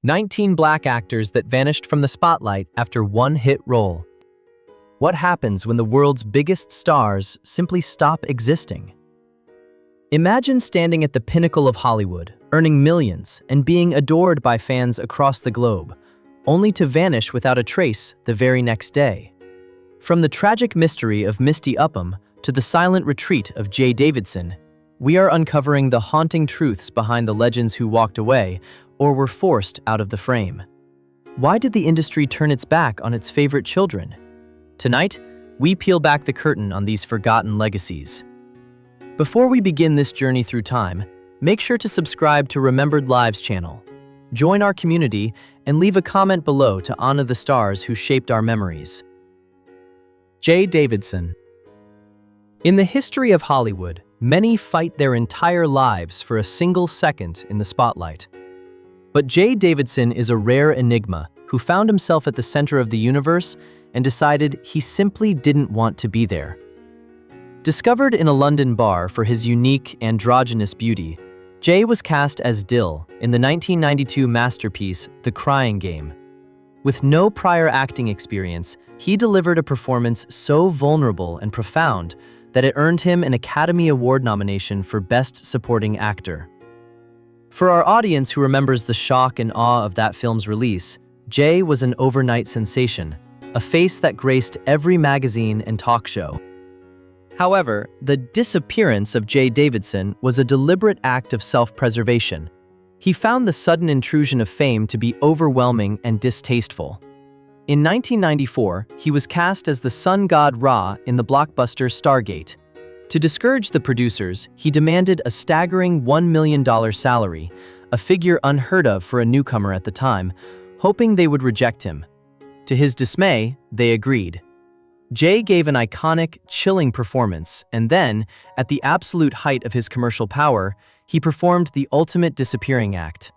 19 black actors that vanished from the spotlight after one hit role. What happens when the world's biggest stars simply stop existing? Imagine standing at the pinnacle of Hollywood, earning millions, and being adored by fans across the globe, only to vanish without a trace the very next day. From the tragic mystery of Misty Upham to the silent retreat of Jaye Davidson, we are uncovering the haunting truths behind the legends who walked away or were forced out of the frame. Why did the industry turn its back on its favorite children? Tonight, we peel back the curtain on these forgotten legacies. Before we begin this journey through time, make sure to subscribe to Remembered Lives channel. Join our community and leave a comment below to honor the stars who shaped our memories. Jaye Davidson. In the history of Hollywood, many fight their entire lives for a single second in the spotlight. But Jaye Davidson is a rare enigma who found himself at the center of the universe and decided he simply didn't want to be there. Discovered in a London bar for his unique, androgynous beauty, Jaye was cast as Dill in the 1992 masterpiece The Crying Game. With no prior acting experience, he delivered a performance so vulnerable and profound that it earned him an Academy Award nomination for Best Supporting Actor. For our audience who remembers the shock and awe of that film's release, Jaye was an overnight sensation, a face that graced every magazine and talk show. However, the disappearance of Jaye Davidson was a deliberate act of self-preservation. He found the sudden intrusion of fame to be overwhelming and distasteful. In 1994, he was cast as the sun god Ra in the blockbuster Stargate. To discourage the producers, he demanded a staggering $1 million salary, a figure unheard of for a newcomer at the time, hoping they would reject him. To his dismay, they agreed. Jaye gave an iconic, chilling performance, and then, at the absolute height of his commercial power, he performed the ultimate disappearing act.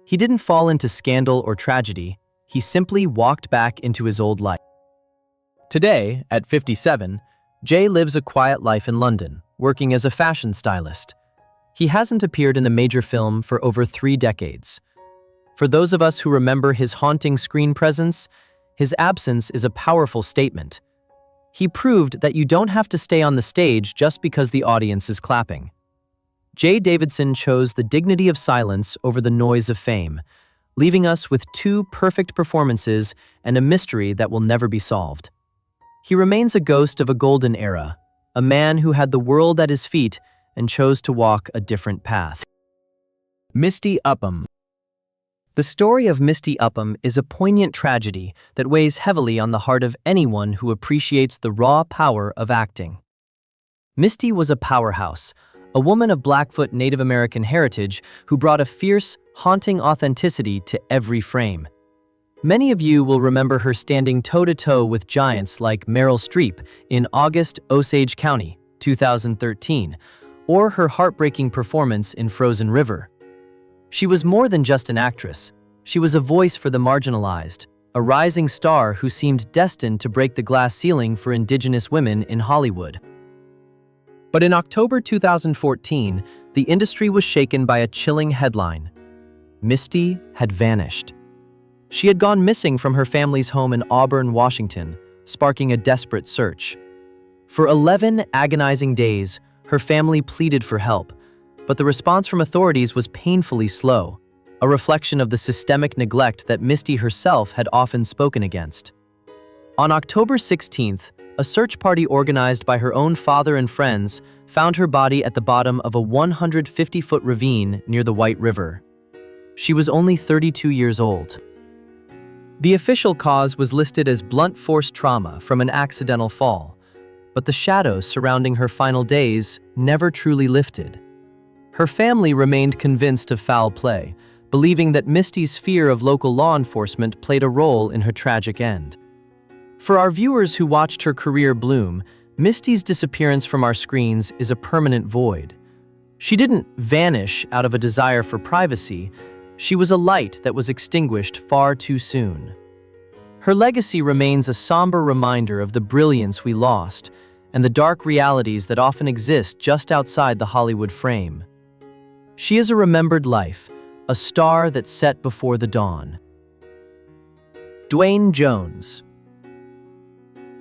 He didn't fall into scandal or tragedy, he simply walked back into his old life. Today, at 57, Jaye lives a quiet life in London, working as a fashion stylist. He hasn't appeared in a major film for over 3 decades. For those of us who remember his haunting screen presence, his absence is a powerful statement. He proved that you don't have to stay on the stage just because the audience is clapping. Jaye Davidson chose the dignity of silence over the noise of fame, leaving us with 2 perfect performances and a mystery that will never be solved. He remains a ghost of a golden era, a man who had the world at his feet and chose to walk a different path. Misty Upham. The story of Misty Upham is a poignant tragedy that weighs heavily on the heart of anyone who appreciates the raw power of acting. Misty was a powerhouse, a woman of Blackfoot Native American heritage who brought a fierce, haunting authenticity to every frame. Many of you will remember her standing toe-to-toe with giants like Meryl Streep in August Osage County, 2013, or her heartbreaking performance in Frozen River. She was more than just an actress. She was a voice for the marginalized, a rising star who seemed destined to break the glass ceiling for Indigenous women in Hollywood. But in October 2014, the industry was shaken by a chilling headline. Misty had vanished. She had gone missing from her family's home in Auburn, Washington, sparking a desperate search. For 11 agonizing days, her family pleaded for help, but the response from authorities was painfully slow, a reflection of the systemic neglect that Misty herself had often spoken against. On October 16th, a search party organized by her own father and friends found her body at the bottom of a 150-foot ravine near the White River. She was only 32 years old. The official cause was listed as blunt force trauma from an accidental fall, but the shadows surrounding her final days never truly lifted. Her family remained convinced of foul play, believing that Misty's fear of local law enforcement played a role in her tragic end. For our viewers who watched her career bloom, Misty's disappearance from our screens is a permanent void. She didn't vanish out of a desire for privacy. She was a light that was extinguished far too soon. Her legacy remains a somber reminder of the brilliance we lost and the dark realities that often exist just outside the Hollywood frame. She is a remembered life, a star that set before the dawn. Duane Jones.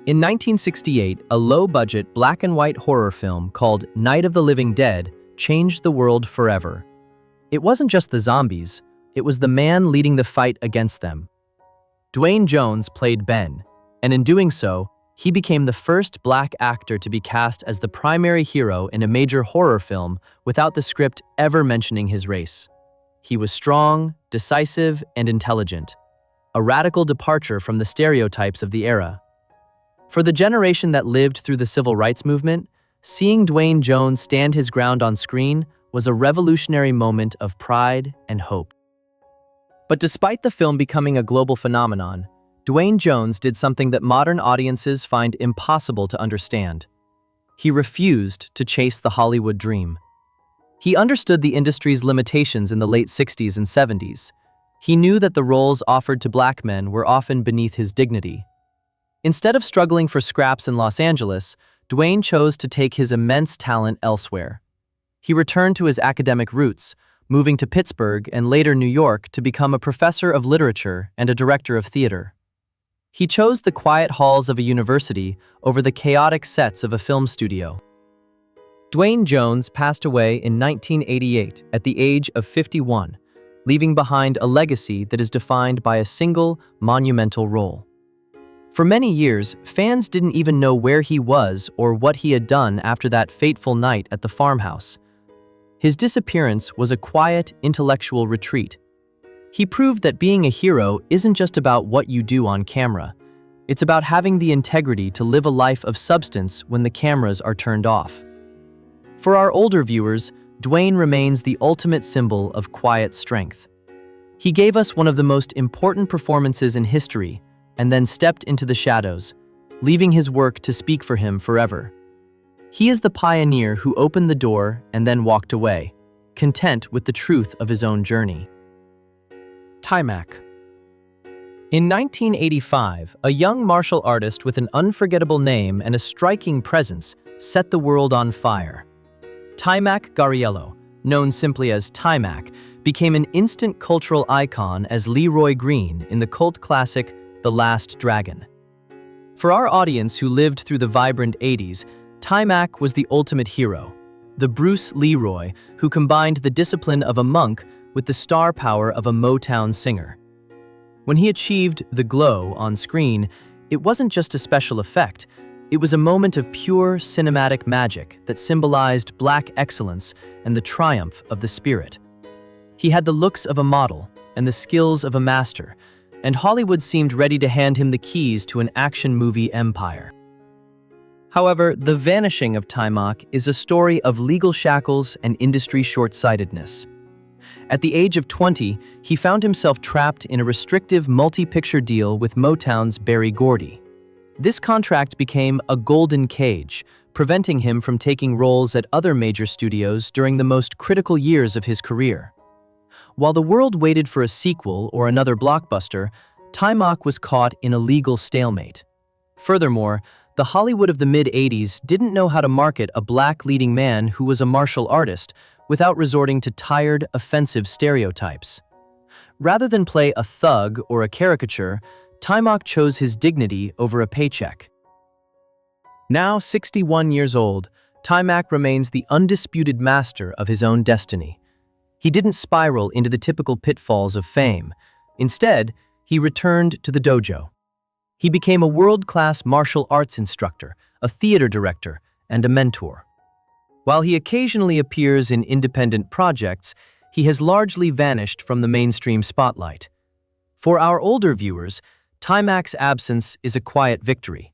In 1968, a low-budget black-and-white horror film called Night of the Living Dead changed the world forever. It wasn't just the zombies, it was the man leading the fight against them. Duane Jones played Ben, and in doing so, he became the first black actor to be cast as the primary hero in a major horror film without the script ever mentioning his race. He was strong, decisive, and intelligent, a radical departure from the stereotypes of the era. For the generation that lived through the civil rights movement, seeing Duane Jones stand his ground on screen was a revolutionary moment of pride and hope. But despite the film becoming a global phenomenon, Duane Jones did something that modern audiences find impossible to understand. He refused to chase the Hollywood dream. He understood the industry's limitations in the late 60s and 70s. He knew that the roles offered to black men were often beneath his dignity. Instead of struggling for scraps in Los Angeles, Duane chose to take his immense talent elsewhere. He returned to his academic roots, moving to Pittsburgh and later New York to become a professor of literature and a director of theater. He chose the quiet halls of a university over the chaotic sets of a film studio. Duane Jones passed away in 1988 at the age of 51, leaving behind a legacy that is defined by a single, monumental role. For many years, fans didn't even know where he was or what he had done after that fateful night at the farmhouse. His disappearance was a quiet, intellectual retreat. He proved that being a hero isn't just about what you do on camera. It's about having the integrity to live a life of substance when the cameras are turned off. For our older viewers, Duane remains the ultimate symbol of quiet strength. He gave us one of the most important performances in history, and then stepped into the shadows, leaving his work to speak for him forever. He is the pioneer who opened the door and then walked away, content with the truth of his own journey. Taimak. In 1985, a young martial artist with an unforgettable name and a striking presence set the world on fire. Taimak Gariello, known simply as Taimak, became an instant cultural icon as Leroy Green in the cult classic The Last Dragon. For our audience who lived through the vibrant 80s, Taimak was the ultimate hero, the Bruce Leroy who combined the discipline of a monk with the star power of a Motown singer. When he achieved the glow on screen, it wasn't just a special effect, it was a moment of pure cinematic magic that symbolized black excellence and the triumph of the spirit. He had the looks of a model and the skills of a master, and Hollywood seemed ready to hand him the keys to an action movie empire. However, the vanishing of Taimak is a story of legal shackles and industry short-sightedness. At the age of 20, he found himself trapped in a restrictive multi-picture deal with Motown's Berry Gordy. This contract became a golden cage, preventing him from taking roles at other major studios during the most critical years of his career. While the world waited for a sequel or another blockbuster, Taimak was caught in a legal stalemate. Furthermore, the Hollywood of the mid-80s didn't know how to market a black leading man who was a martial artist without resorting to tired, offensive stereotypes. Rather than play a thug or a caricature, Taimak chose his dignity over a paycheck. Now 61 years old, Taimak remains the undisputed master of his own destiny. He didn't spiral into the typical pitfalls of fame. Instead, he returned to the dojo. He became a world-class martial arts instructor, a theater director, and a mentor. While he occasionally appears in independent projects, he has largely vanished from the mainstream spotlight. For our older viewers, Taimak's absence is a quiet victory.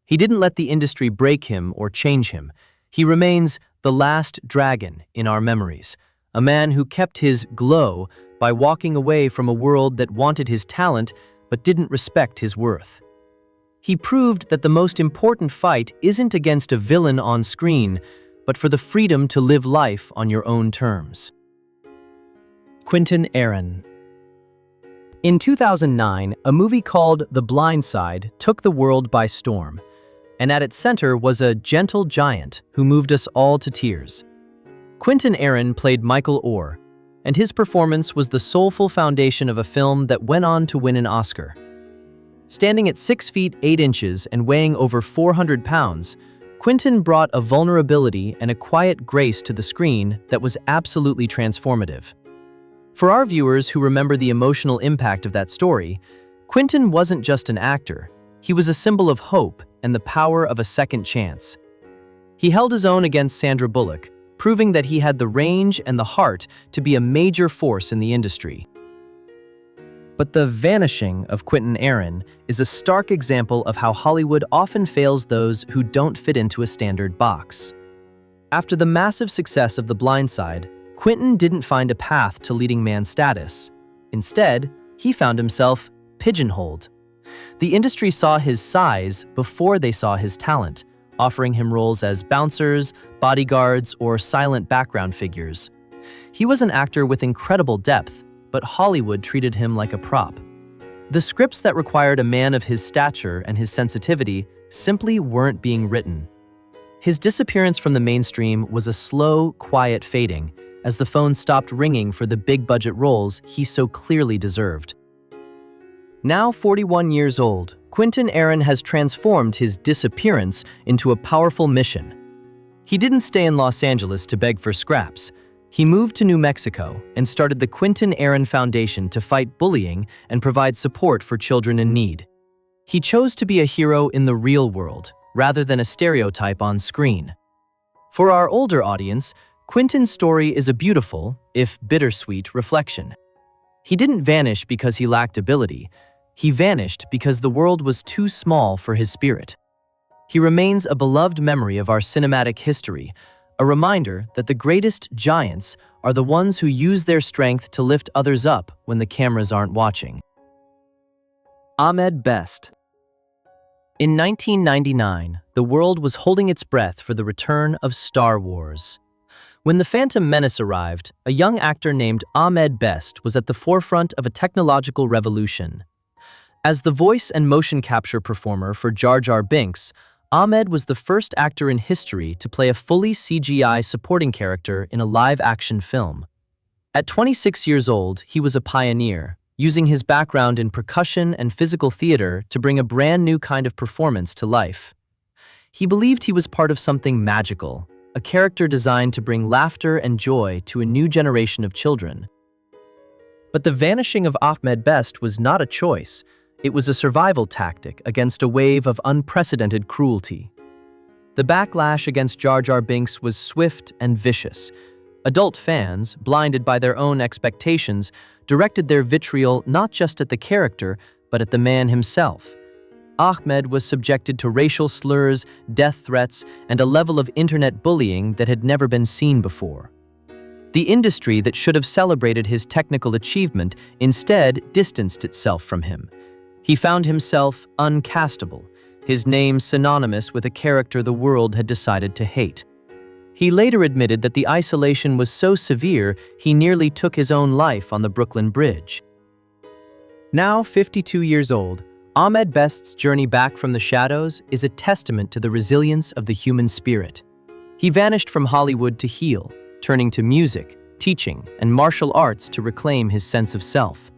He didn't let the industry break him or change him. He remains the last dragon in our memories, a man who kept his glow by walking away from a world that wanted his talent but didn't respect his worth. He proved that the most important fight isn't against a villain on screen, but for the freedom to live life on your own terms. Quinton Aaron. In 2009, a movie called The Blind Side took the world by storm, and at its center was a gentle giant who moved us all to tears. Quinton Aaron played Michael Orr, and his performance was the soulful foundation of a film that went on to win an Oscar. Standing at 6 feet 8 inches and weighing over 400 pounds, Quinton brought a vulnerability and a quiet grace to the screen that was absolutely transformative. For our viewers who remember the emotional impact of that story, Quinton wasn't just an actor, he was a symbol of hope and the power of a second chance. He held his own against Sandra Bullock, proving that he had the range and the heart to be a major force in the industry. But the vanishing of Quinton Aaron is a stark example of how Hollywood often fails those who don't fit into a standard box. After the massive success of The Blind Side, Quinton didn't find a path to leading man status. Instead, he found himself pigeonholed. The industry saw his size before they saw his talent, offering him roles as bouncers, bodyguards, or silent background figures. He was an actor with incredible depth, but Hollywood treated him like a prop. The scripts that required a man of his stature and his sensitivity simply weren't being written. His disappearance from the mainstream was a slow, quiet fading, as the phone stopped ringing for the big-budget roles he so clearly deserved. Now 41 years old, Quinton Aaron has transformed his disappearance into a powerful mission. He didn't stay in Los Angeles to beg for scraps. He moved to New Mexico and started the Quinton Aaron Foundation to fight bullying and provide support for children in need. He chose to be a hero in the real world, rather than a stereotype on screen. For our older audience, Quinton's story is a beautiful, if bittersweet, reflection. He didn't vanish because he lacked ability. He vanished because the world was too small for his spirit. He remains a beloved memory of our cinematic history, a reminder that the greatest giants are the ones who use their strength to lift others up when the cameras aren't watching. Ahmed Best. In 1999, the world was holding its breath for the return of Star Wars. When The Phantom Menace arrived, a young actor named Ahmed Best was at the forefront of a technological revolution. As the voice and motion capture performer for Jar Jar Binks, Ahmed was the first actor in history to play a fully CGI supporting character in a live-action film. At 26 years old, he was a pioneer, using his background in percussion and physical theater to bring a brand new kind of performance to life. He believed he was part of something magical, a character designed to bring laughter and joy to a new generation of children. But the vanishing of Ahmed Best was not a choice. It was a survival tactic against a wave of unprecedented cruelty. The backlash against Jar Jar Binks was swift and vicious. Adult fans, blinded by their own expectations, directed their vitriol not just at the character, but at the man himself. Ahmed was subjected to racial slurs, death threats, and a level of internet bullying that had never been seen before. The industry that should have celebrated his technical achievement instead distanced itself from him. He found himself uncastable, his name synonymous with a character the world had decided to hate. He later admitted that the isolation was so severe he nearly took his own life on the Brooklyn Bridge. Now 52 years old, Ahmed Best's journey back from the shadows is a testament to the resilience of the human spirit. He vanished from Hollywood to heal, turning to music, teaching, and martial arts to reclaim his sense of self.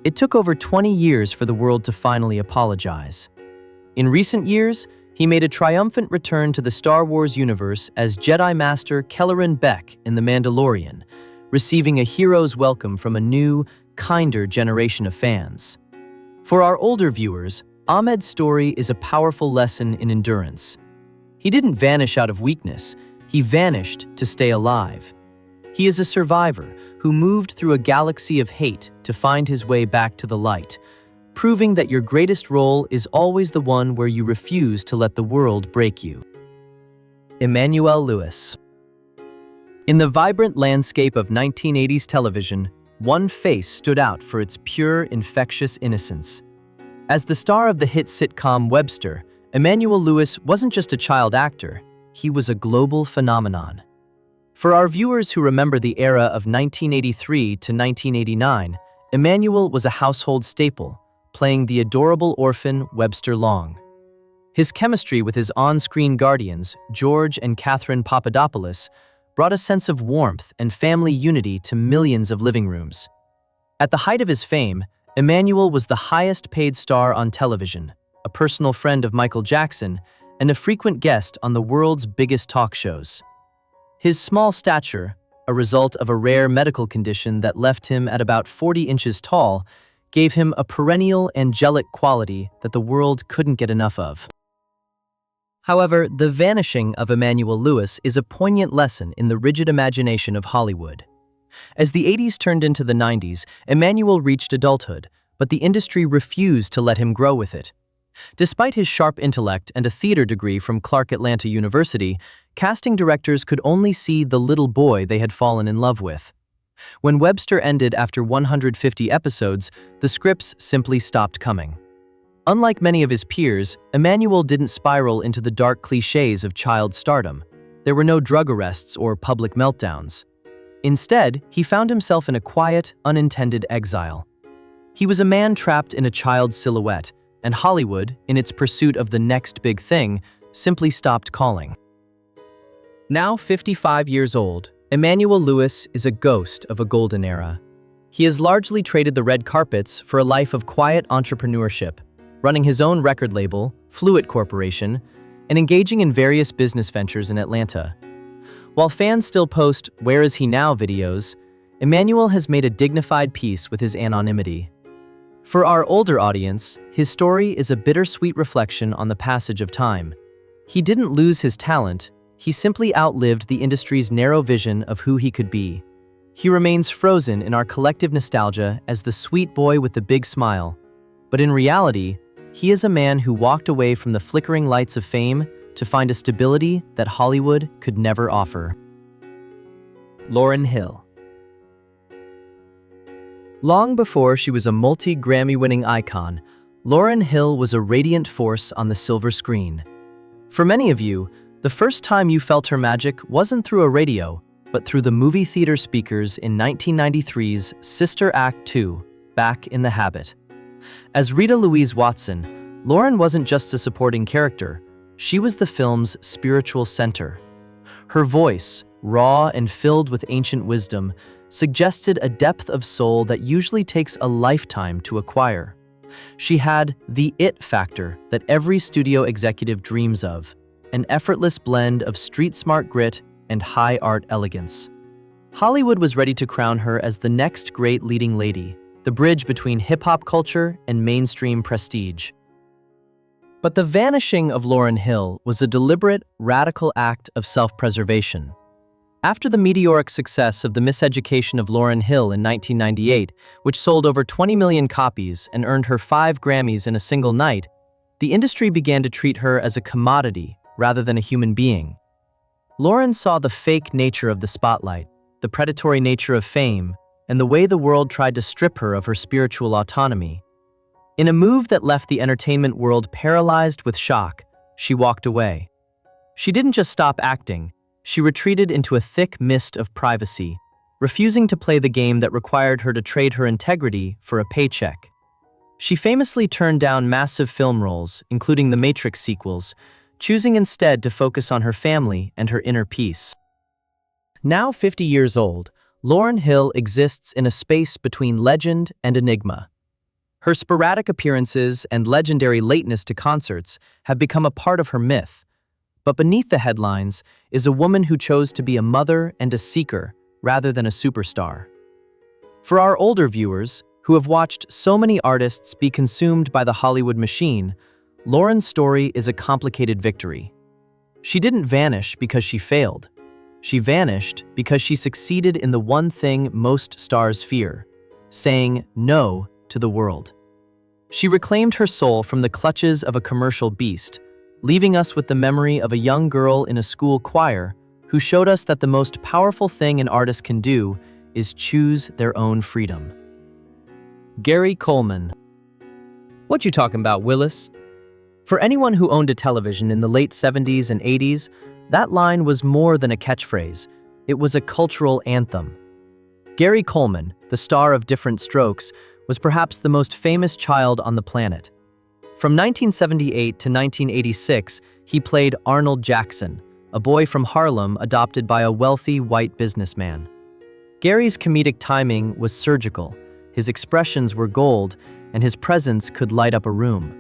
It took over 20 years for the world to finally apologize. In recent years, he made a triumphant return to the Star Wars universe as Jedi Master Kelleran Beck in The Mandalorian, receiving a hero's welcome from a new, kinder generation of fans. For our older viewers, Ahmed's story is a powerful lesson in endurance. He didn't vanish out of weakness, he vanished to stay alive. He is a survivor who moved through a galaxy of hate to find his way back to the light, proving that your greatest role is always the one where you refuse to let the world break you. Emmanuel Lewis. In the vibrant landscape of 1980s television, one face stood out for its pure, infectious innocence. As the star of the hit sitcom Webster, Emmanuel Lewis wasn't just a child actor, he was a global phenomenon. For our viewers who remember the era of 1983 to 1989, Emmanuel was a household staple, playing the adorable orphan Webster Long. His chemistry with his on-screen guardians, George and Catherine Papadopoulos, brought a sense of warmth and family unity to millions of living rooms. At the height of his fame, Emmanuel was the highest-paid star on television, a personal friend of Michael Jackson, and a frequent guest on the world's biggest talk shows. His small stature, a result of a rare medical condition that left him at about 40 inches tall, gave him a perennial angelic quality that the world couldn't get enough of. However, the vanishing of Emmanuel Lewis is a poignant lesson in the rigid imagination of Hollywood. As the 80s turned into the 90s, Emmanuel reached adulthood, but the industry refused to let him grow with it. Despite his sharp intellect and a theater degree from Clark Atlanta University, casting directors could only see the little boy they had fallen in love with. When Webster ended after 150 episodes, the scripts simply stopped coming. Unlike many of his peers, Emmanuel didn't spiral into the dark cliches of child stardom. There were no drug arrests or public meltdowns. Instead, he found himself in a quiet, unintended exile. He was a man trapped in a child's silhouette, and Hollywood, in its pursuit of the next big thing, simply stopped calling. Now 55 years old, Emmanuel Lewis is a ghost of a golden era. He has largely traded the red carpets for a life of quiet entrepreneurship, running his own record label, Fluid Corporation, and engaging in various business ventures in Atlanta. While fans still post "Where is he now" videos, Emmanuel has made a dignified peace with his anonymity. For our older audience, his story is a bittersweet reflection on the passage of time. He didn't lose his talent, he simply outlived the industry's narrow vision of who he could be. He remains frozen in our collective nostalgia as the sweet boy with the big smile. But in reality, he is a man who walked away from the flickering lights of fame to find a stability that Hollywood could never offer. Lauryn Hill. Long before she was a multi-Grammy-winning icon, Lauryn Hill was a radiant force on the silver screen. For many of you, the first time you felt her magic wasn't through a radio, but through the movie theater speakers in 1993's Sister Act 2, Back in the Habit. As Rita Louise Watson, Lauryn wasn't just a supporting character, she was the film's spiritual center. Her voice, raw and filled with ancient wisdom, suggested a depth of soul that usually takes a lifetime to acquire. She had the it factor that every studio executive dreams of, an effortless blend of street-smart grit and high art elegance. Hollywood was ready to crown her as the next great leading lady, the bridge between hip-hop culture and mainstream prestige. But the vanishing of Lauryn Hill was a deliberate, radical act of self-preservation. After the meteoric success of The Miseducation of Lauryn Hill in 1998, which sold over 20 million copies and earned her 5 Grammys in a single night, the industry began to treat her as a commodity rather than a human being. Lauryn saw the fake nature of the spotlight, the predatory nature of fame, and the way the world tried to strip her of her spiritual autonomy. In a move that left the entertainment world paralyzed with shock, she walked away. She didn't just stop acting, she retreated into a thick mist of privacy, refusing to play the game that required her to trade her integrity for a paycheck. She famously turned down massive film roles, including the Matrix sequels, choosing instead to focus on her family and her inner peace. Now 50 years old, Lauryn Hill exists in a space between legend and enigma. Her sporadic appearances and legendary lateness to concerts have become a part of her myth. But beneath the headlines is a woman who chose to be a mother and a seeker rather than a superstar. For our older viewers, who have watched so many artists be consumed by the Hollywood machine, Lauryn's story is a complicated victory. She didn't vanish because she failed. She vanished because she succeeded in the one thing most stars fear: saying no to the world. She reclaimed her soul from the clutches of a commercial beast, leaving us with the memory of a young girl in a school choir who showed us that the most powerful thing an artist can do is choose their own freedom. Gary Coleman. What you talking about, Willis? For anyone who owned a television in the late 70s and 80s, that line was more than a catchphrase. It was a cultural anthem. Gary Coleman, the star of Different Strokes, was perhaps the most famous child on the planet. From 1978 to 1986, he played Arnold Jackson, a boy from Harlem adopted by a wealthy white businessman. Gary's comedic timing was surgical, his expressions were gold, and his presence could light up a room.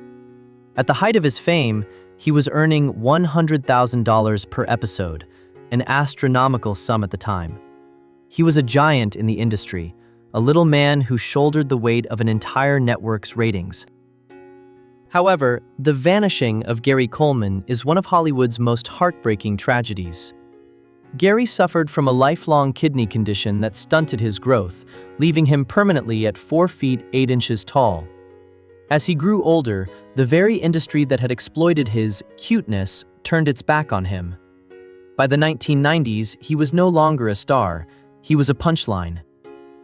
At the height of his fame, he was earning $100,000 per episode, an astronomical sum at the time. He was a giant in the industry, a little man who shouldered the weight of an entire network's ratings. However, the vanishing of Gary Coleman is one of Hollywood's most heartbreaking tragedies. Gary suffered from a lifelong kidney condition that stunted his growth, leaving him permanently at 4 feet 8 inches tall. As he grew older, the very industry that had exploited his cuteness turned its back on him. By the 1990s, he was no longer a star, he was a punchline.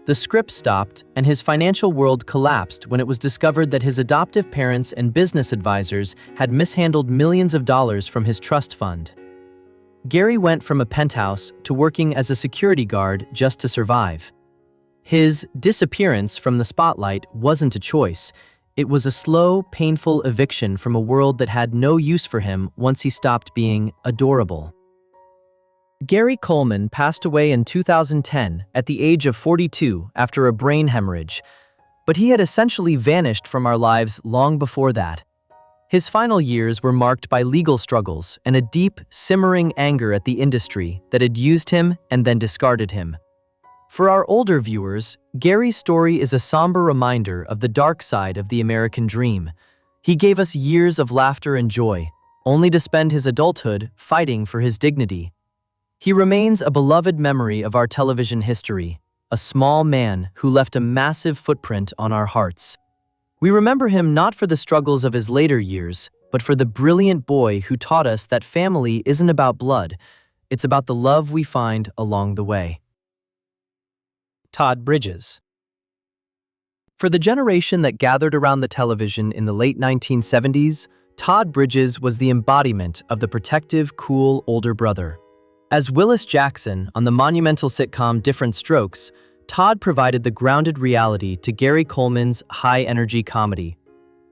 The script stopped, and his financial world collapsed when it was discovered that his adoptive parents and business advisors had mishandled millions of dollars from his trust fund. Gary went from a penthouse to working as a security guard just to survive. His disappearance from the spotlight wasn't a choice. It was a slow, painful eviction from a world that had no use for him once he stopped being adorable. Gary Coleman passed away in 2010 at the age of 42 after a brain hemorrhage, but he had essentially vanished from our lives long before that. His final years were marked by legal struggles and a deep, simmering anger at the industry that had used him and then discarded him. For our older viewers, Gary's story is a somber reminder of the dark side of the American dream. He gave us years of laughter and joy, only to spend his adulthood fighting for his dignity. He remains a beloved memory of our television history, a small man who left a massive footprint on our hearts. We remember him not for the struggles of his later years, but for the brilliant boy who taught us that family isn't about blood, it's about the love we find along the way. Todd Bridges. For the generation that gathered around the television in the late 1970s, Todd Bridges was the embodiment of the protective, cool older brother. As Willis Jackson on the monumental sitcom Different Strokes, Todd provided the grounded reality to Gary Coleman's high-energy comedy.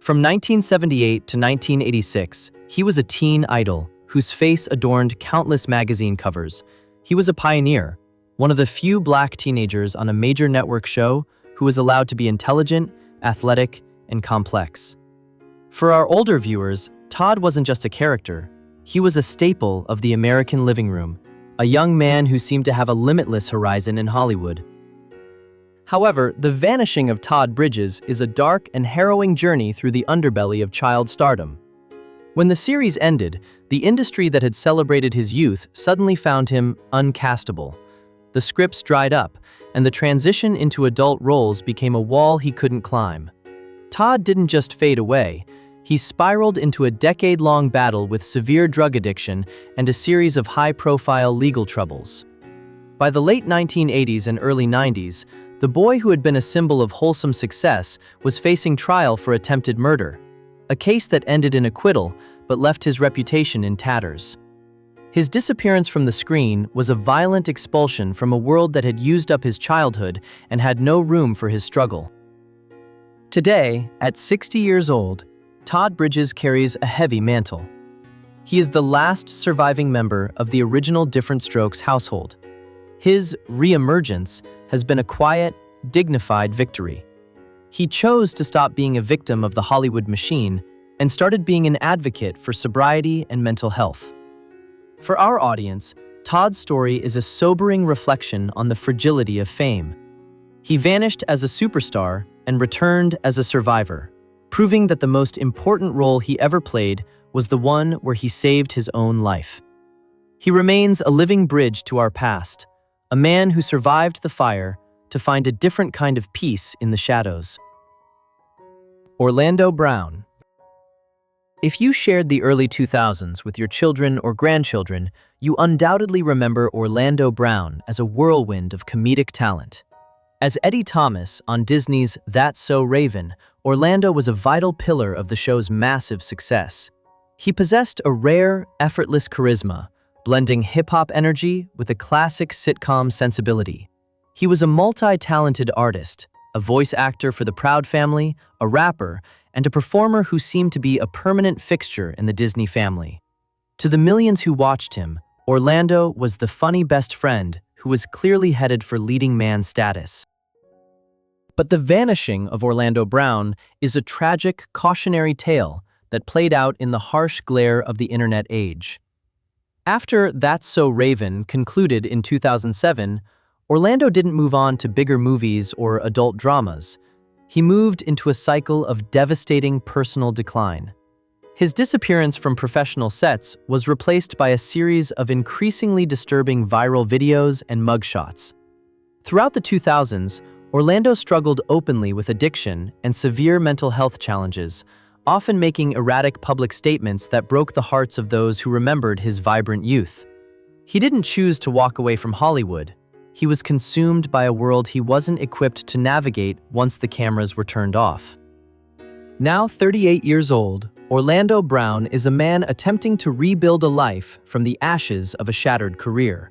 From 1978 to 1986, he was a teen idol whose face adorned countless magazine covers. He was a pioneer, one of the few black teenagers on a major network show who was allowed to be intelligent, athletic, and complex. For our older viewers, Todd wasn't just a character. He was a staple of the American living room, a young man who seemed to have a limitless horizon in Hollywood. However, the vanishing of Todd Bridges is a dark and harrowing journey through the underbelly of child stardom. When the series ended, the industry that had celebrated his youth suddenly found him uncastable. The scripts dried up, and the transition into adult roles became a wall he couldn't climb. Todd didn't just fade away. He spiraled into a decade-long battle with severe drug addiction and a series of high-profile legal troubles. By the late 1980s and early 90s, the boy who had been a symbol of wholesome success was facing trial for attempted murder, a case that ended in acquittal but left his reputation in tatters. His disappearance from the screen was a violent expulsion from a world that had used up his childhood and had no room for his struggle. Today, at 60 years old, Todd Bridges carries a heavy mantle. He is the last surviving member of the original Different Strokes household. His re-emergence has been a quiet, dignified victory. He chose to stop being a victim of the Hollywood machine and started being an advocate for sobriety and mental health. For our audience, Todd's story is a sobering reflection on the fragility of fame. He vanished as a superstar and returned as a survivor, proving that the most important role he ever played was the one where he saved his own life. He remains a living bridge to our past, a man who survived the fire to find a different kind of peace in the shadows. Orlando Brown. If you shared the early 2000s with your children or grandchildren, you undoubtedly remember Orlando Brown as a whirlwind of comedic talent. As Eddie Thomas on Disney's That's So Raven, Orlando was a vital pillar of the show's massive success. He possessed a rare, effortless charisma, blending hip-hop energy with a classic sitcom sensibility. He was a multi-talented artist, a voice actor for the Proud Family, a rapper, and a performer who seemed to be a permanent fixture in the Disney family. To the millions who watched him, Orlando was the funny best friend who was clearly headed for leading man status. But the vanishing of Orlando Brown is a tragic, cautionary tale that played out in the harsh glare of the internet age. After That's So Raven concluded in 2007, Orlando didn't move on to bigger movies or adult dramas. He moved into a cycle of devastating personal decline. His disappearance from professional sets was replaced by a series of increasingly disturbing viral videos and mugshots. Throughout the 2000s, Orlando struggled openly with addiction and severe mental health challenges, often making erratic public statements that broke the hearts of those who remembered his vibrant youth. He didn't choose to walk away from Hollywood. He was consumed by a world he wasn't equipped to navigate once the cameras were turned off. Now 38 years old, Orlando Brown is a man attempting to rebuild a life from the ashes of a shattered career.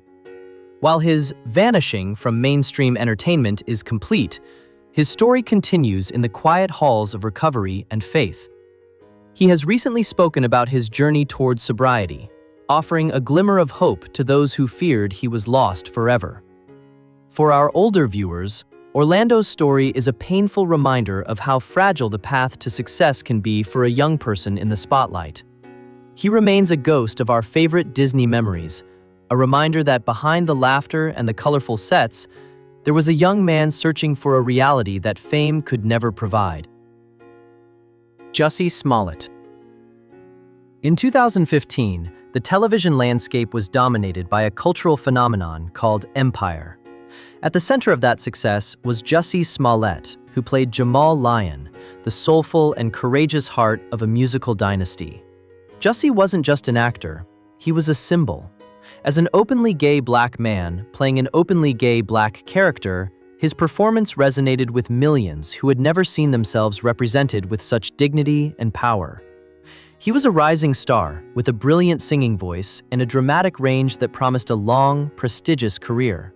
While his vanishing from mainstream entertainment is complete, his story continues in the quiet halls of recovery and faith. He has recently spoken about his journey towards sobriety, offering a glimmer of hope to those who feared he was lost forever. For our older viewers, Orlando's story is a painful reminder of how fragile the path to success can be for a young person in the spotlight. He remains a ghost of our favorite Disney memories, a reminder that behind the laughter and the colorful sets, there was a young man searching for a reality that fame could never provide. Jussie Smollett. In 2015, the television landscape was dominated by a cultural phenomenon called Empire. At the center of that success was Jussie Smollett, who played Jamal Lyon, the soulful and courageous heart of a musical dynasty. Jussie wasn't just an actor, he was a symbol. As an openly gay black man playing an openly gay black character, his performance resonated with millions who had never seen themselves represented with such dignity and power. He was a rising star with a brilliant singing voice and a dramatic range that promised a long, prestigious career.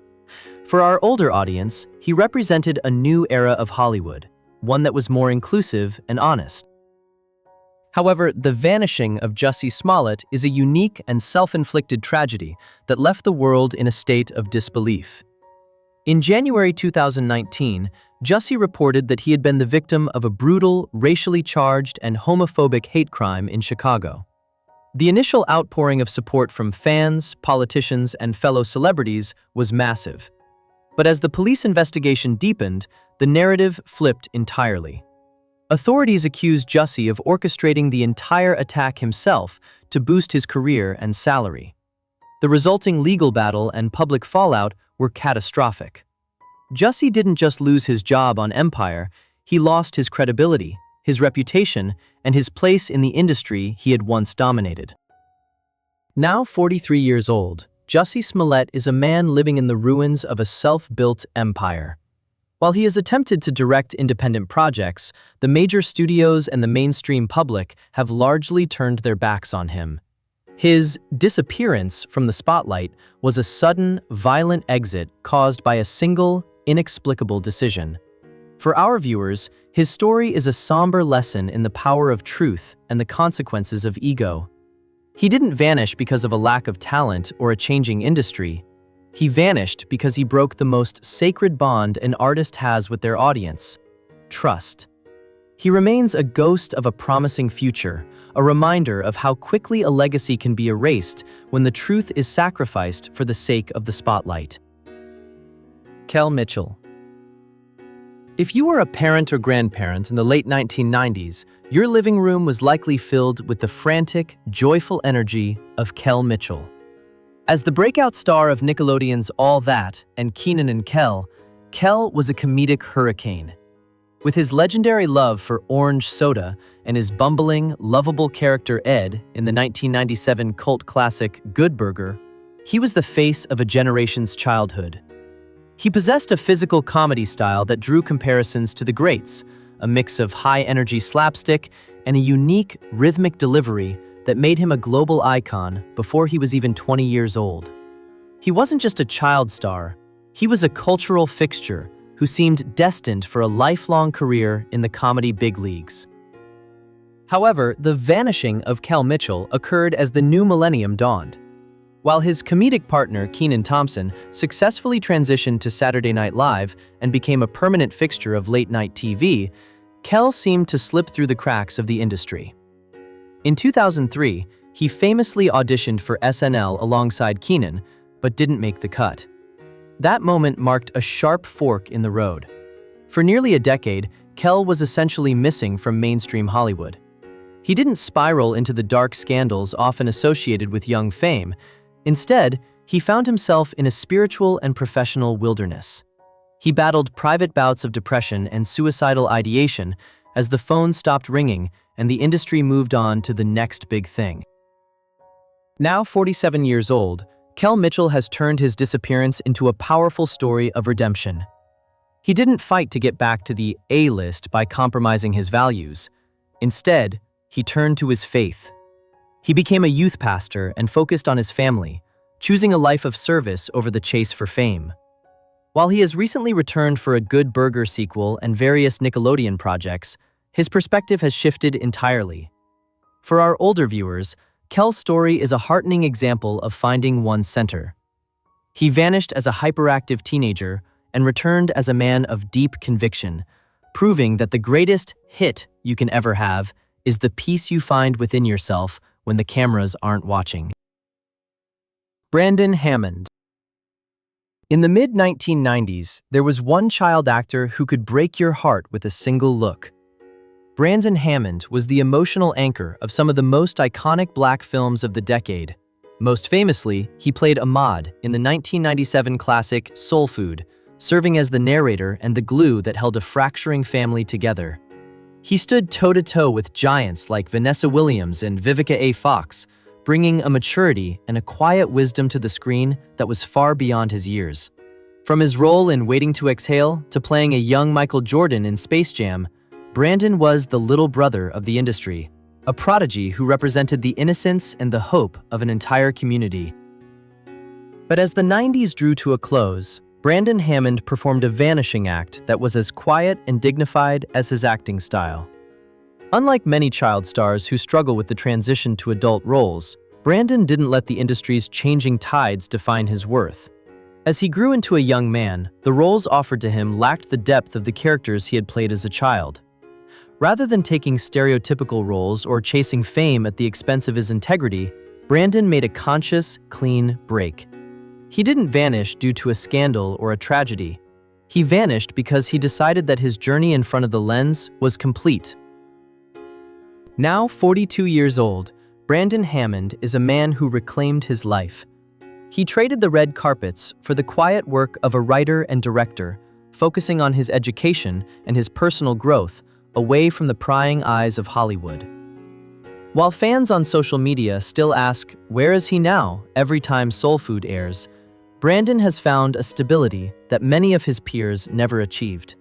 For our older audience, he represented a new era of Hollywood, one that was more inclusive and honest. However, the vanishing of Jussie Smollett is a unique and self-inflicted tragedy that left the world in a state of disbelief. In January 2019, Jussie reported that he had been the victim of a brutal, racially charged, and homophobic hate crime in Chicago. The initial outpouring of support from fans, politicians, and fellow celebrities was massive. But as the police investigation deepened, the narrative flipped entirely. Authorities accused Jussie of orchestrating the entire attack himself to boost his career and salary. The resulting legal battle and public fallout were catastrophic. Jussie didn't just lose his job on Empire, he lost his credibility, his reputation, and his place in the industry he had once dominated. Now 43 years old, Jussie Smollett is a man living in the ruins of a self-built empire. While he has attempted to direct independent projects, the major studios and the mainstream public have largely turned their backs on him. His disappearance from the spotlight was a sudden, violent exit caused by a single, inexplicable decision. For our viewers, his story is a somber lesson in the power of truth and the consequences of ego. He didn't vanish because of a lack of talent or a changing industry. He vanished because he broke the most sacred bond an artist has with their audience: trust. He remains a ghost of a promising future, a reminder of how quickly a legacy can be erased when the truth is sacrificed for the sake of the spotlight. Kel Mitchell. If you were a parent or grandparent in the late 1990s, your living room was likely filled with the frantic, joyful energy of Kel Mitchell. As the breakout star of Nickelodeon's All That and Kenan and Kel, Kel was a comedic hurricane. With his legendary love for orange soda and his bumbling, lovable character Ed in the 1997 cult classic Good Burger, he was the face of a generation's childhood. He possessed a physical comedy style that drew comparisons to the greats, a mix of high-energy slapstick and a unique, rhythmic delivery that made him a global icon before he was even 20 years old. He wasn't just a child star, he was a cultural fixture who seemed destined for a lifelong career in the comedy big leagues. However, the vanishing of Kel Mitchell occurred as the new millennium dawned. While his comedic partner, Kenan Thompson, successfully transitioned to Saturday Night Live and became a permanent fixture of late-night TV, Kel seemed to slip through the cracks of the industry. In 2003, he famously auditioned for SNL alongside Kenan, but didn't make the cut. That moment marked a sharp fork in the road. For nearly a decade, Kel was essentially missing from mainstream Hollywood. He didn't spiral into the dark scandals often associated with young fame. Instead, he found himself in a spiritual and professional wilderness. He battled private bouts of depression and suicidal ideation as the phone stopped ringing and the industry moved on to the next big thing. Now 47 years old, Kel Mitchell has turned his disappearance into a powerful story of redemption. He didn't fight to get back to the A-list by compromising his values. Instead, he turned to his faith. He became a youth pastor and focused on his family, choosing a life of service over the chase for fame. While he has recently returned for a Good Burger sequel and various Nickelodeon projects, his perspective has shifted entirely. For our older viewers, Kel's story is a heartening example of finding one's center. He vanished as a hyperactive teenager and returned as a man of deep conviction, proving that the greatest hit you can ever have is the peace you find within yourself when the cameras aren't watching. Brandon Hammond. In the mid-1990s, there was one child actor who could break your heart with a single look. Brandon Hammond was the emotional anchor of some of the most iconic black films of the decade. Most famously, he played Ahmed in the 1997 classic Soul Food, serving as the narrator and the glue that held a fracturing family together. He stood toe-to-toe with giants like Vanessa Williams and Vivica A. Fox, bringing a maturity and a quiet wisdom to the screen that was far beyond his years. From his role in Waiting to Exhale to playing a young Michael Jordan in Space Jam, Brandon was the little brother of the industry, a prodigy who represented the innocence and the hope of an entire community. But as the 90s drew to a close, Brandon Hammond performed a vanishing act that was as quiet and dignified as his acting style. Unlike many child stars who struggle with the transition to adult roles, Brandon didn't let the industry's changing tides define his worth. As he grew into a young man, the roles offered to him lacked the depth of the characters he had played as a child. Rather than taking stereotypical roles or chasing fame at the expense of his integrity, Brandon made a conscious, clean break. He didn't vanish due to a scandal or a tragedy. He vanished because he decided that his journey in front of the lens was complete. Now 42 years old, Brandon Hammond is a man who reclaimed his life. He traded the red carpets for the quiet work of a writer and director, focusing on his education and his personal growth, away from the prying eyes of Hollywood. While fans on social media still ask, "Where is he now?" every time Soul Food airs, Brandon has found a stability that many of his peers never achieved.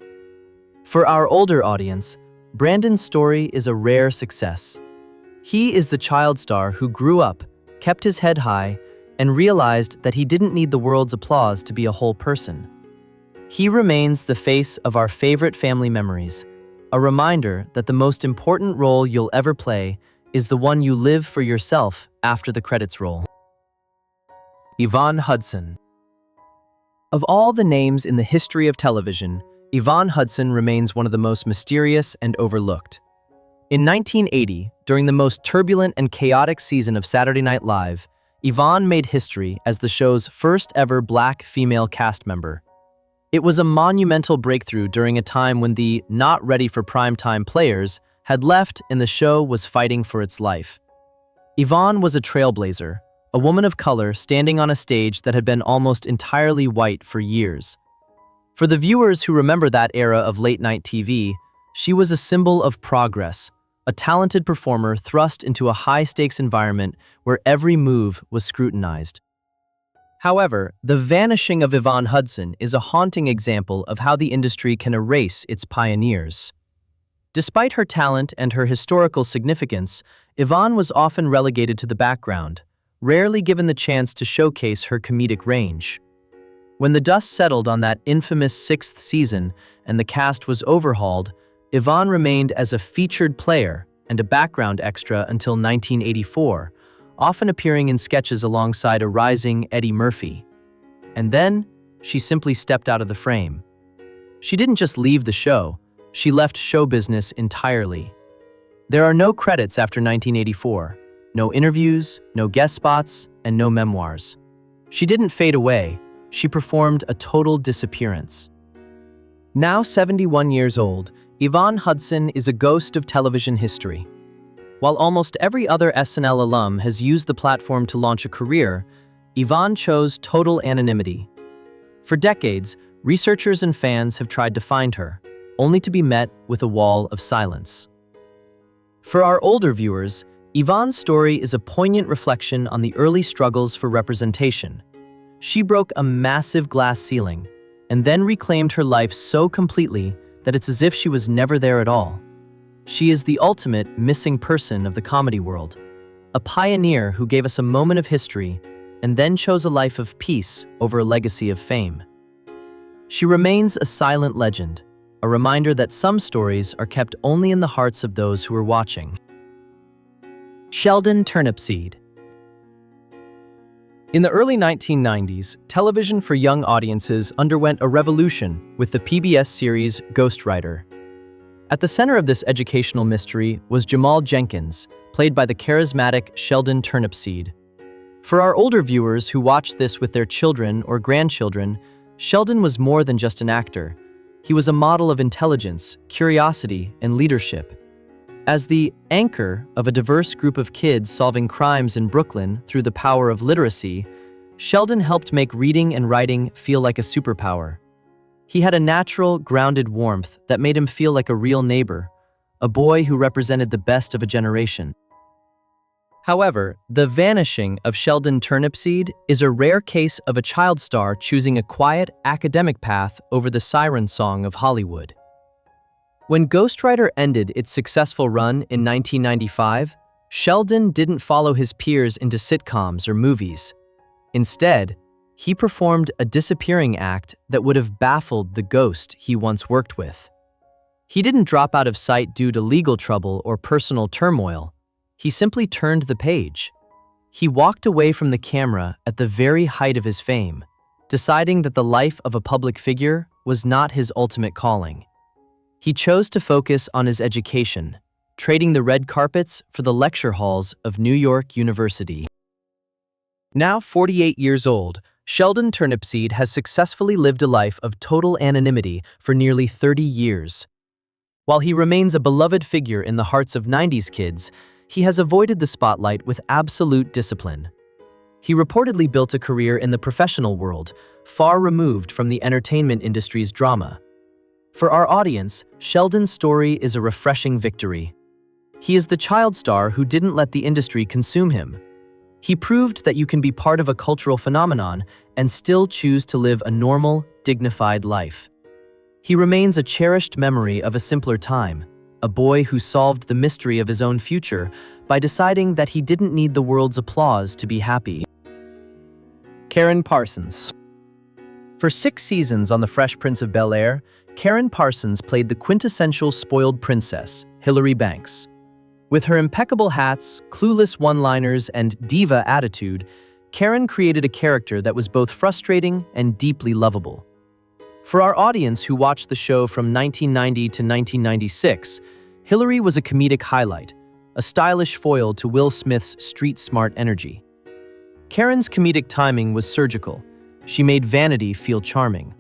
For our older audience, Brandon's story is a rare success. He is the child star who grew up, kept his head high, and realized that he didn't need the world's applause to be a whole person. He remains the face of our favorite family memories, a reminder that the most important role you'll ever play is the one you live for yourself after the credits roll. Yvonne Hudson. Of all the names in the history of television, Yvonne Hudson remains one of the most mysterious and overlooked. In 1980, during the most turbulent and chaotic season of Saturday Night Live, Yvonne made history as the show's first ever black female cast member. It was a monumental breakthrough during a time when the not ready for primetime players had left and the show was fighting for its life. Yvonne was a trailblazer, a woman of color standing on a stage that had been almost entirely white for years. For the viewers who remember that era of late-night TV, she was a symbol of progress, a talented performer thrust into a high-stakes environment where every move was scrutinized. However, the vanishing of Yvonne Hudson is a haunting example of how the industry can erase its pioneers. Despite her talent and her historical significance, Yvonne was often relegated to the background, rarely given the chance to showcase her comedic range. When the dust settled on that infamous sixth season and the cast was overhauled, Yvonne remained as a featured player and a background extra until 1984, often appearing in sketches alongside a rising Eddie Murphy. And then, she simply stepped out of the frame. She didn't just leave the show, she left show business entirely. There are no credits after 1984, no interviews, no guest spots, and no memoirs. She didn't fade away, she performed a total disappearance. Now 71 years old, Yvonne Hudson is a ghost of television history. While almost every other SNL alum has used the platform to launch a career, Yvonne chose total anonymity. For decades, researchers and fans have tried to find her, only to be met with a wall of silence. For our older viewers, Yvonne's story is a poignant reflection on the early struggles for representation. She broke a massive glass ceiling, and then reclaimed her life so completely that it's as if she was never there at all. She is the ultimate missing person of the comedy world, a pioneer who gave us a moment of history and then chose a life of peace over a legacy of fame. She remains a silent legend, a reminder that some stories are kept only in the hearts of those who are watching. Sheldon Turnipseed. In the early 1990s, television for young audiences underwent a revolution with the PBS series Ghostwriter. At the center of this educational mystery was Jamal Jenkins, played by the charismatic Sheldon Turnipseed. For our older viewers who watched this with their children or grandchildren, Sheldon was more than just an actor. He was a model of intelligence, curiosity, and leadership. As the anchor of a diverse group of kids solving crimes in Brooklyn through the power of literacy, Sheldon helped make reading and writing feel like a superpower. He had a natural, grounded warmth that made him feel like a real neighbor, a boy who represented the best of a generation. However, the vanishing of Sheldon Turnipseed is a rare case of a child star choosing a quiet, academic path over the siren song of Hollywood. When Ghostwriter ended its successful run in 1995, Sheldon didn't follow his peers into sitcoms or movies. Instead, he performed a disappearing act that would have baffled the ghost he once worked with. He didn't drop out of sight due to legal trouble or personal turmoil. He simply turned the page. He walked away from the camera at the very height of his fame, deciding that the life of a public figure was not his ultimate calling. He chose to focus on his education, trading the red carpets for the lecture halls of New York University. Now 48 years old, Sheldon Turnipseed has successfully lived a life of total anonymity for nearly 30 years. While he remains a beloved figure in the hearts of 90s kids, he has avoided the spotlight with absolute discipline. He reportedly built a career in the professional world, far removed from the entertainment industry's drama. For our audience, Sheldon's story is a refreshing victory. He is the child star who didn't let the industry consume him. He proved that you can be part of a cultural phenomenon and still choose to live a normal, dignified life. He remains a cherished memory of a simpler time, a boy who solved the mystery of his own future by deciding that he didn't need the world's applause to be happy. Karyn Parsons. For 6 seasons on The Fresh Prince of Bel-Air, Karyn Parsons played the quintessential spoiled princess, Hilary Banks. With her impeccable hats, clueless one-liners, and diva attitude, Karyn created a character that was both frustrating and deeply lovable. For our audience who watched the show from 1990 to 1996, Hilary was a comedic highlight, a stylish foil to Will Smith's street-smart energy. Karyn's comedic timing was surgical. She made vanity feel charming.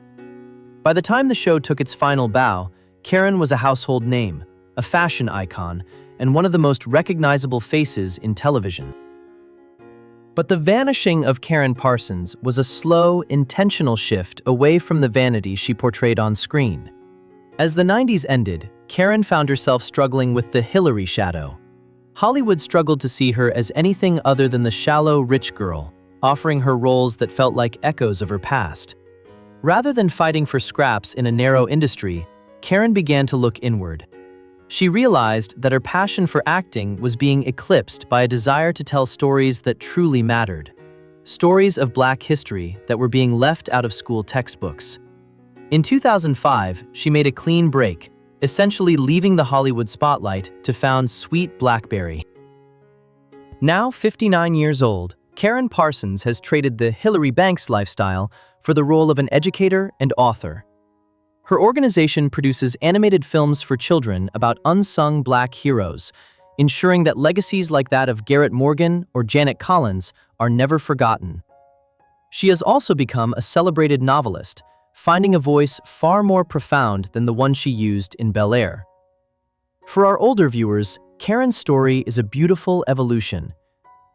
By the time the show took its final bow, Karyn was a household name, a fashion icon, and one of the most recognizable faces in television. But the vanishing of Karyn Parsons was a slow, intentional shift away from the vanity she portrayed on screen. As the 90s ended, Karyn found herself struggling with the Hilary shadow. Hollywood struggled to see her as anything other than the shallow, rich girl, offering her roles that felt like echoes of her past. Rather than fighting for scraps in a narrow industry, Karyn began to look inward. She realized that her passion for acting was being eclipsed by a desire to tell stories that truly mattered. Stories of Black history that were being left out of school textbooks. In 2005, she made a clean break, essentially leaving the Hollywood spotlight to found Sweet Blackberry. Now 59 years old, Karyn Parsons has traded the Hillary Banks lifestyle for the role of an educator and author. Her organization produces animated films for children about unsung Black heroes, ensuring that legacies like that of Garrett Morgan or Janet Collins are never forgotten. She has also become a celebrated novelist, finding a voice far more profound than the one she used in Bel Air. For our older viewers, Karyn's story is a beautiful evolution.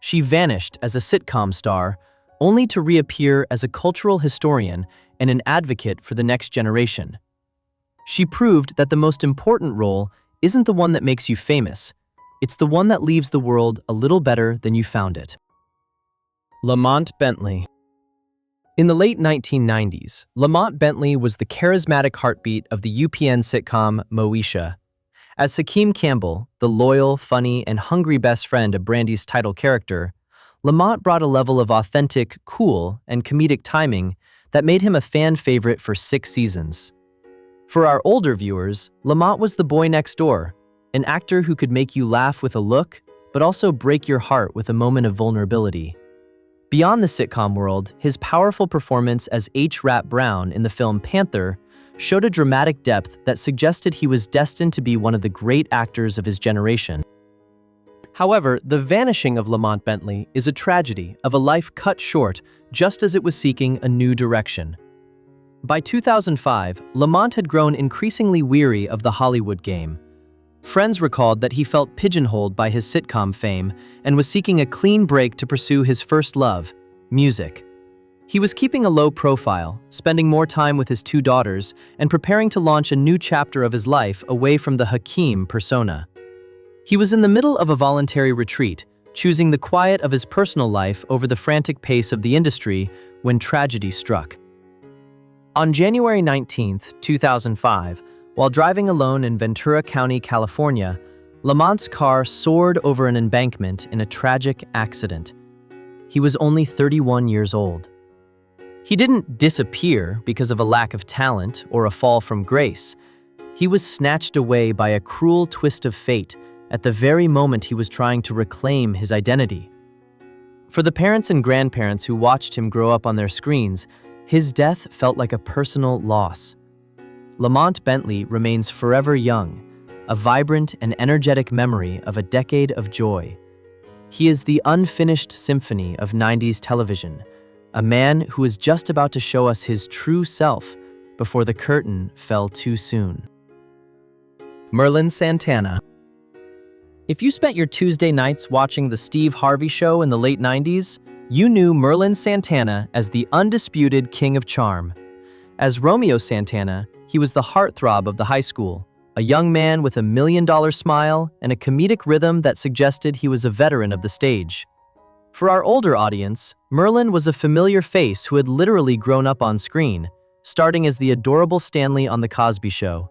She vanished as a sitcom star, only to reappear as a cultural historian and an advocate for the next generation. She proved that the most important role isn't the one that makes you famous, it's the one that leaves the world a little better than you found it. Lamont Bentley. In the late 1990s, Lamont Bentley was the charismatic heartbeat of the UPN sitcom Moesha. As Hakeem Campbell, the loyal, funny, and hungry best friend of Brandy's title character, Lamont brought a level of authentic, cool, and comedic timing that made him a fan favorite for 6 seasons. For our older viewers, Lamont was the boy next door, an actor who could make you laugh with a look, but also break your heart with a moment of vulnerability. Beyond the sitcom world, his powerful performance as H. Rap Brown in the film Panther showed a dramatic depth that suggested he was destined to be one of the great actors of his generation. However, the vanishing of Lamont Bentley is a tragedy of a life cut short just as it was seeking a new direction. By 2005, Lamont had grown increasingly weary of the Hollywood game. Friends recalled that he felt pigeonholed by his sitcom fame and was seeking a clean break to pursue his first love, music. He was keeping a low profile, spending more time with his 2 daughters, and preparing to launch a new chapter of his life away from the Hakeem persona. He was in the middle of a voluntary retreat, choosing the quiet of his personal life over the frantic pace of the industry when tragedy struck. On January 19, 2005, while driving alone in Ventura County, California, Lamont's car soared over an embankment in a tragic accident. He was only 31 years old. He didn't disappear because of a lack of talent or a fall from grace. He was snatched away by a cruel twist of fate at the very moment he was trying to reclaim his identity. For the parents and grandparents who watched him grow up on their screens, his death felt like a personal loss. Lamont Bentley remains forever young, a vibrant and energetic memory of a decade of joy. He is the unfinished symphony of 90s television, a man who is just about to show us his true self before the curtain fell too soon. Merlin Santana. If you spent your Tuesday nights watching The Steve Harvey Show in the late 90s, you knew Merlin Santana as the undisputed king of charm. As Romeo Santana, he was the heartthrob of the high school, a young man with a $1 million smile and a comedic rhythm that suggested he was a veteran of the stage. For our older audience, Merlin was a familiar face who had literally grown up on screen, starting as the adorable Stanley on The Cosby Show.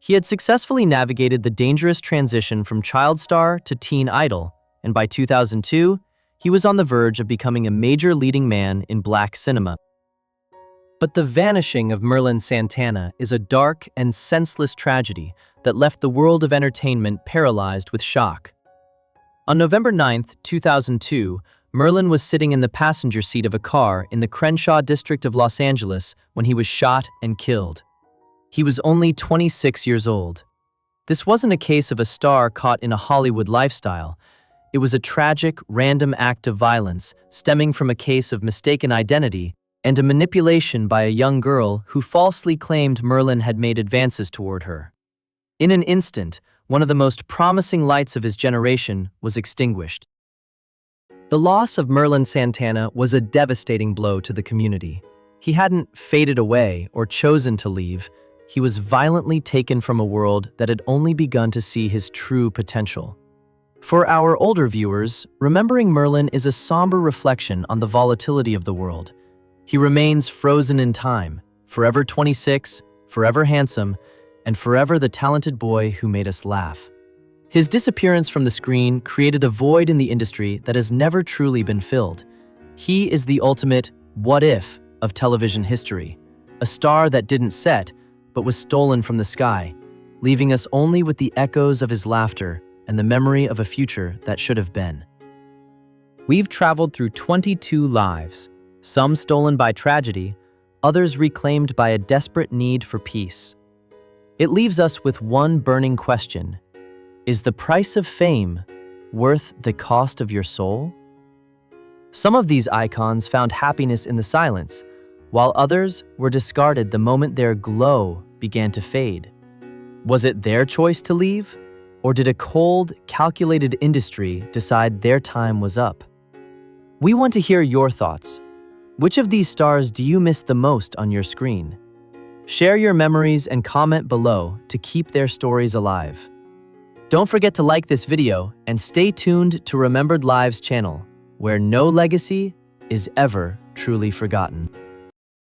He had successfully navigated the dangerous transition from child star to teen idol, and by 2002, he was on the verge of becoming a major leading man in Black cinema. But the vanishing of Merlin Santana is a dark and senseless tragedy that left the world of entertainment paralyzed with shock. On November 9, 2002, Merlin was sitting in the passenger seat of a car in the Crenshaw district of Los Angeles when he was shot and killed. He was only 26 years old. This wasn't a case of a star caught in a Hollywood lifestyle. It was a tragic, random act of violence stemming from a case of mistaken identity and a manipulation by a young girl who falsely claimed Merlin had made advances toward her. In an instant, one of the most promising lights of his generation was extinguished. The loss of Merlin Santana was a devastating blow to the community. He hadn't faded away or chosen to leave. He was violently taken from a world that had only begun to see his true potential. For our older viewers, remembering Merlin is a somber reflection on the volatility of the world. He remains frozen in time, forever 26, forever handsome, and forever the talented boy who made us laugh. His disappearance from the screen created a void in the industry that has never truly been filled. He is the ultimate what if of television history, a star that didn't set, but was stolen from the sky, leaving us only with the echoes of his laughter and the memory of a future that should have been. We've traveled through 22 lives, some stolen by tragedy, others reclaimed by a desperate need for peace. It leaves us with one burning question: is the price of fame worth the cost of your soul? Some of these icons found happiness in the silence, while others were discarded the moment their glow began to fade. Was it their choice to leave, or did a cold, calculated industry decide their time was up? We want to hear your thoughts. Which of these stars do you miss the most on your screen? Share your memories and comment below to keep their stories alive. Don't forget to like this video and stay tuned to Remembered Lives channel, where no legacy is ever truly forgotten.